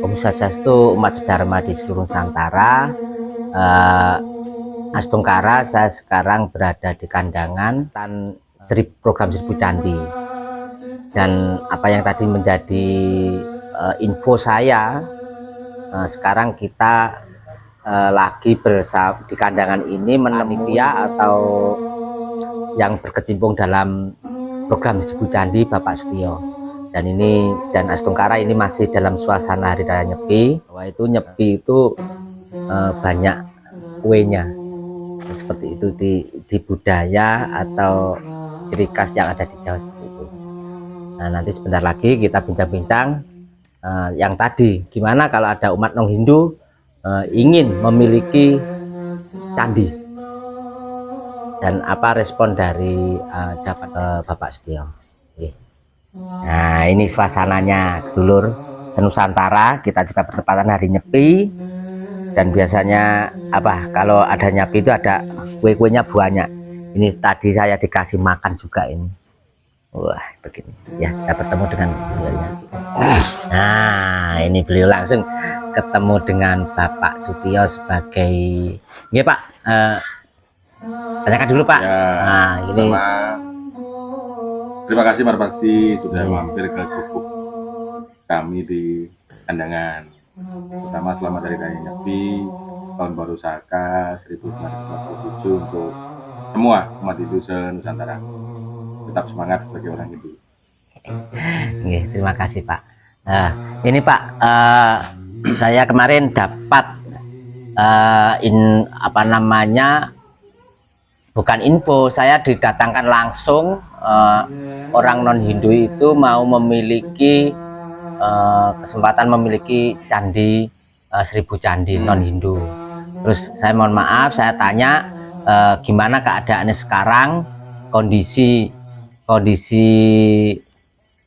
Om Swastiastu, umat sedharma di seluruh Nusantara. Astungkara, saya sekarang berada di kandangan program 1000 Candi. Dan apa yang tadi menjadi info saya, sekarang kita lagi bersama di kandangan ini panitia atau yang berkecimpung dalam program 1000 Candi Bapak Sutio. Dan Astungkara ini masih dalam suasana hari raya Nyepi. Bahwa itu Nyepi itu banyak kuenya seperti itu di budaya atau ciri khas yang ada di Jawa seperti itu. Nah, nanti sebentar lagi kita bincang-bincang yang tadi, gimana kalau ada umat non Hindu ingin memiliki candi, dan apa respon dari Bapak Sutio. Nah, ini suasananya dulur senusantara. Kita juga bertepatan hari Nyepi, dan biasanya kalau ada Nyepi itu ada kue-kuenya banyak. Ini tadi saya dikasih makan juga ini. Wah, begini ya, kita bertemu dengan beliau. Nah, ini beliau langsung ketemu dengan Bapak Sutio sebagai Pak, tanyakan dulu Pak ya. Nah, ini terima kasih Mas Paksi sudah mampir ke gubuk kami di kandangan. Pertama, selamat Hari Raya Nyepi, Tahun Baru Saka 1447 untuk semua umat Hindu se-Nusantara. Tetap semangat sebagai orang Hindu. Terima kasih Pak. Ini Pak, saya kemarin dapat bukan info, saya didatangkan langsung orang non Hindu itu mau memiliki kesempatan memiliki candi 1000 candi non Hindu. Terus saya mohon maaf, saya tanya gimana keadaannya sekarang, kondisi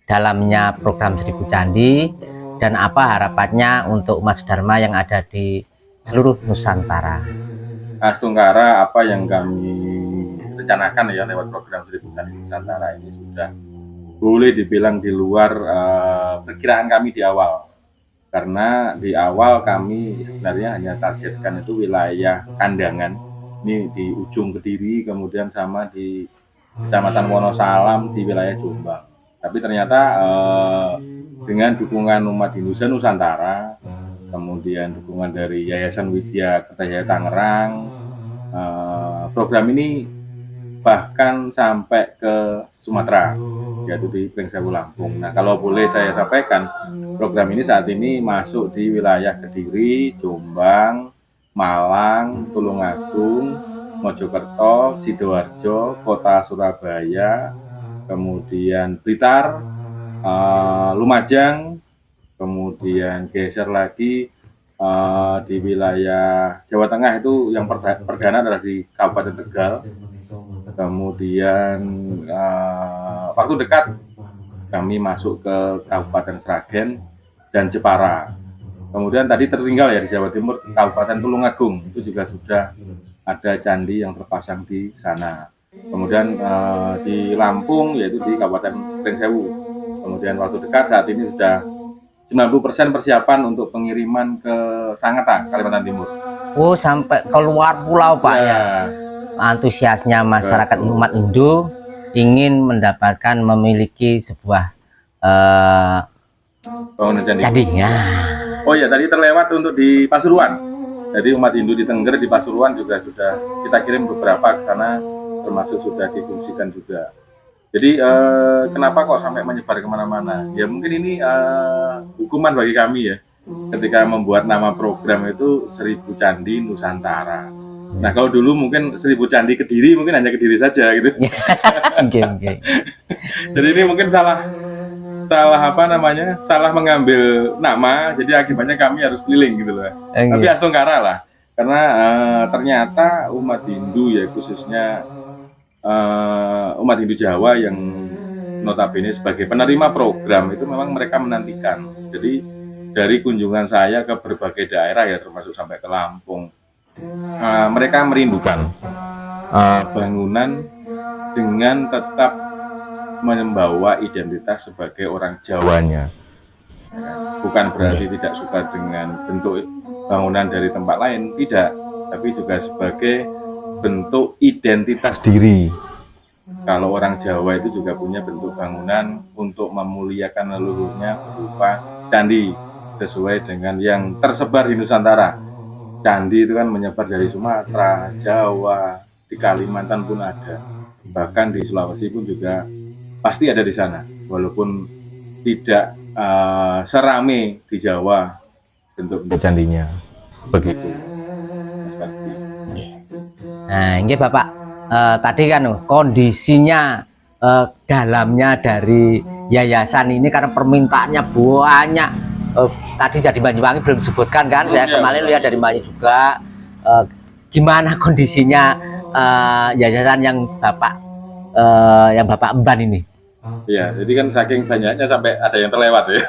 dalamnya program 1000 candi, dan apa harapannya untuk umat sedharma yang ada di seluruh Nusantara. Astungkara, apa yang kami rencanakan ya lewat program 1000 Candi Nusantara ini sudah boleh dibilang di luar perkiraan kami di awal. Karena di awal kami sebenarnya hanya targetkan itu wilayah kandangan, ini di ujung Kediri, kemudian sama di Kecamatan Wonosalam di wilayah Jombang. Tapi ternyata dengan dukungan umat Hindu Nusantara, kemudian dukungan dari Yayasan Widya Kertajaya Tangerang, program ini bahkan sampai ke Sumatera, yaitu di Pringsewu, Lampung. Nah, kalau boleh saya sampaikan, program ini saat ini masuk di wilayah Kediri, Jombang, Malang, Tulungagung, Mojokerto, Sidoarjo, Kota Surabaya, kemudian Blitar, Lumajang, kemudian geser lagi di wilayah Jawa Tengah, itu yang perdana adalah di Kabupaten Tegal. Kemudian waktu dekat kami masuk ke Kabupaten Sragen dan Jepara. Kemudian tadi tertinggal ya di Jawa Timur, Kabupaten Tulungagung, itu juga sudah ada candi yang terpasang di sana. Kemudian di Lampung, yaitu di Kabupaten Pringsewu. Kemudian waktu dekat saat ini sudah 90% persiapan untuk pengiriman ke Sangatta, Kalimantan Timur. Oh, sampai keluar pulau Pak ya. Antusiasnya masyarakat umat Hindu ingin mendapatkan memiliki sebuah candi. Oh ya, tadi terlewat untuk di Pasuruan. Jadi umat Hindu di Tengger, di Pasuruan juga sudah kita kirim beberapa ke sana, termasuk sudah difungsikan juga. Jadi kenapa kok sampai menyebar kemana-mana? Ya mungkin ini hukuman bagi kami ya, ketika membuat nama program itu 1000 Candi Nusantara. Nah, kalau dulu mungkin 1000 Candi Kediri, mungkin hanya Kediri saja gitu. Jadi ini mungkin salah mengambil nama, jadi akibatnya kami harus keliling gitu loh. Tapi Astungkara lah, karena ternyata umat Hindu ya, khususnya umat Hindu Jawa yang notabene sebagai penerima program itu memang mereka menantikan. Jadi dari kunjungan saya ke berbagai daerah ya, termasuk sampai ke Lampung, mereka merindukan bangunan dengan tetap membawa identitas sebagai orang Jawanya. Bukan berarti tidak suka dengan bentuk bangunan dari tempat lain, tidak, tapi juga sebagai bentuk identitas diri. Kalau orang Jawa itu juga punya bentuk bangunan untuk memuliakan leluhurnya berupa candi, sesuai dengan yang tersebar di Nusantara. Candi itu kan menyebar dari Sumatera, Jawa, di Kalimantan pun ada, bahkan di Sulawesi pun juga pasti ada di sana, walaupun tidak serame di Jawa bentuk candinya. Begitu, Mas Karsi. Nah, ini Bapak, tadi kan kondisinya dalamnya dari yayasan ini karena permintaannya banyak. Tadi jadi Banyuwangi belum disebutkan kan, saya kemarin lihat dari Banyuwangi juga. Gimana kondisinya yayasan yang Bapak emban ini? Iya, jadi kan saking banyaknya sampai ada yang terlewat ya.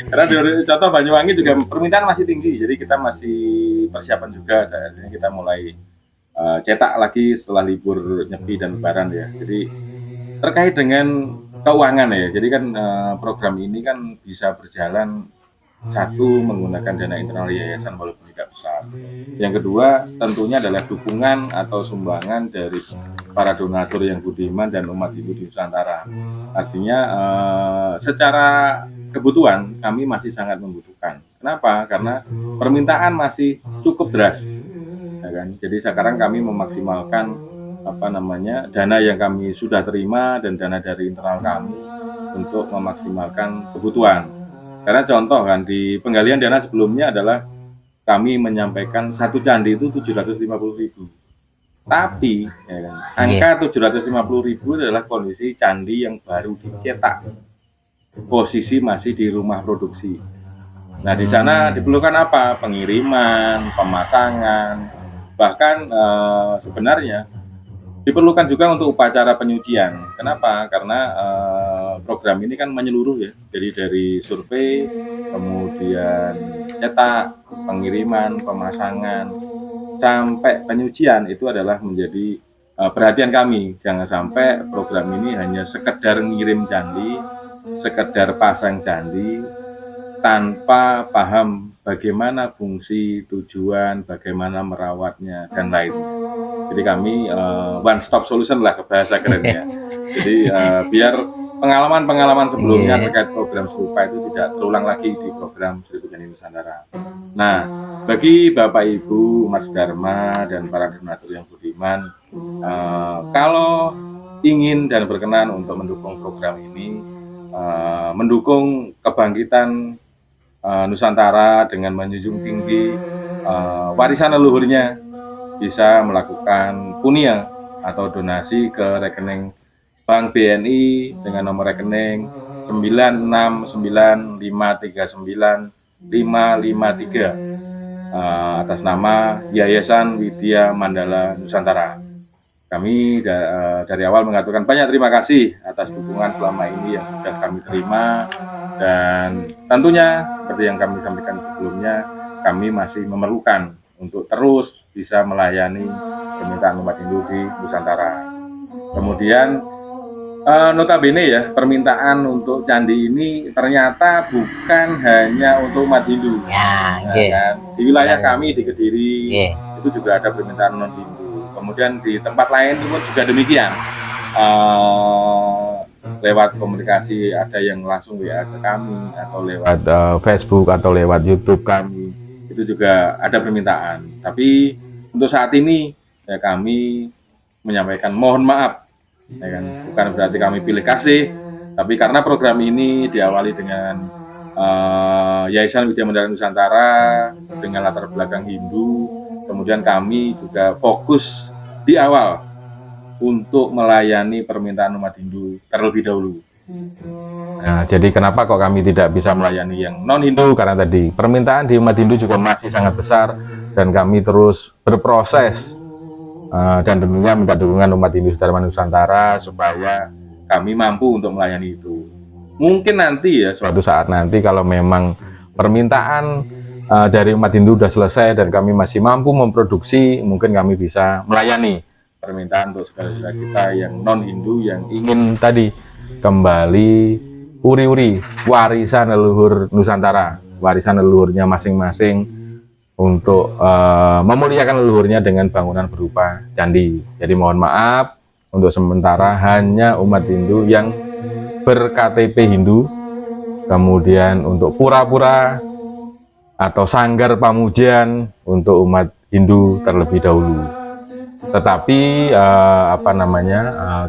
Karena di contoh Banyuwangi juga permintaan masih tinggi, jadi kita masih persiapan juga. Saat ini kita mulai cetak lagi setelah libur Nyepi dan Lebaran ya. Jadi terkait dengan keuangan ya, jadi kan program ini kan bisa berjalan, satu, menggunakan dana internal yayasan walaupun tidak besar. Yang kedua, tentunya adalah dukungan atau sumbangan dari para donatur yang budiman dan umat Hindu di Nusantara. Artinya secara kebutuhan kami masih sangat membutuhkan. Kenapa? Karena permintaan masih cukup deras. Ya kan? Jadi sekarang kami memaksimalkan dana yang kami sudah terima dan dana dari internal kami untuk memaksimalkan kebutuhan. Karena contoh kan di penggalian dana sebelumnya adalah kami menyampaikan satu candi itu 750.000. Tapi ya kan, angka 750.000 adalah kondisi candi yang baru dicetak. Posisi masih di rumah produksi. Nah, di sana diperlukan apa? Pengiriman, pemasangan, bahkan sebenarnya diperlukan juga untuk upacara penyucian. Kenapa? Karena program ini kan menyeluruh ya. Jadi dari survei, kemudian cetak, pengiriman, pemasangan, sampai penyucian itu adalah menjadi perhatian kami. Jangan sampai program ini hanya sekedar ngirim candi, sekedar pasang candi, tanpa paham bagaimana fungsi, tujuan, bagaimana merawatnya, dan lain. Jadi kami one stop solution lah ke bahasa kerennya. Jadi biar pengalaman-pengalaman sebelumnya terkait program serupa itu tidak terulang lagi di program Sri Pujanti Nusantara. Nah, bagi Bapak Ibu, Mas Dharma, dan para donatur yang budiman, kalau ingin dan berkenan untuk mendukung program ini, mendukung kebangkitan Nusantara dengan menjunjung tinggi warisan leluhurnya, bisa melakukan punia atau donasi ke rekening Bank BNI dengan nomor rekening 969539553 atas nama Yayasan Widya Mandala Nusantara. Kami dari awal mengaturkan banyak terima kasih atas dukungan selama ini yang sudah kami terima, dan tentunya seperti yang kami sampaikan sebelumnya, kami masih memerlukan untuk terus bisa melayani permintaan umat Hindu di Nusantara. Kemudian notabene ya, permintaan untuk candi ini ternyata bukan hanya untuk umat Hindu. Kan? Di wilayah kami di Kediri itu juga ada permintaan non Hindu. Kemudian di tempat lain pun juga demikian. Lewat komunikasi ada yang langsung WA ke kami, atau lewat Facebook, atau lewat YouTube kami, itu juga ada permintaan. Tapi untuk saat ini ya kami menyampaikan mohon maaf, ya kan? Bukan berarti kami pilih kasih, tapi karena program ini diawali dengan Yayasan Widya Mandala Nusantara dengan latar belakang Hindu, kemudian kami juga fokus di awal untuk melayani permintaan umat Hindu terlebih dahulu. Nah, jadi kenapa kok kami tidak bisa melayani yang non-Hindu? Karena tadi permintaan di umat Hindu juga masih sangat besar, dan kami terus berproses dan tentunya minta dukungan umat Hindu Nusantara supaya kami mampu untuk melayani itu. Mungkin nanti ya, suatu saat nanti kalau memang permintaan dari umat Hindu sudah selesai dan kami masih mampu memproduksi, mungkin kami bisa melayani permintaan untuk saudara-saudara kita yang non-Hindu yang ingin tadi kembali uri-uri warisan leluhur Nusantara, warisan leluhurnya masing-masing untuk memuliakan leluhurnya dengan bangunan berupa candi. Jadi mohon maaf untuk sementara hanya umat Hindu yang ber-KTP Hindu, kemudian untuk pura-pura atau sanggar pamujan untuk umat Hindu terlebih dahulu. Tetapi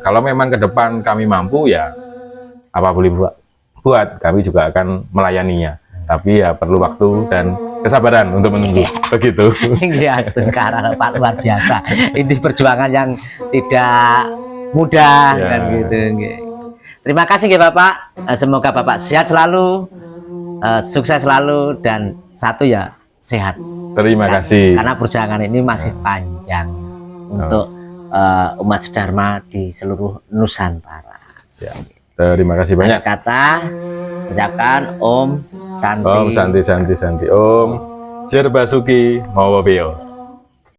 kalau memang ke depan kami mampu, ya apa boleh buat, kami juga akan melayaninya. Tapi ya perlu waktu dan kesabaran untuk menunggu. Begitu. Iya, Astungkara Pak, luar biasa. Ini perjuangan yang tidak mudah Ya. kan gitu. Terima kasih ya Bapak. Semoga Bapak sehat selalu, sukses selalu, dan satu ya sehat. Terima kasih. Karena perjuangan ini masih panjang untuk umat Dharma di seluruh Nusantara. Ya. Terima kasih banyak. Akhir kata, ucapkan Om Santi. Om Santi Santi Santi. Om Jerbasuki Mawabeo.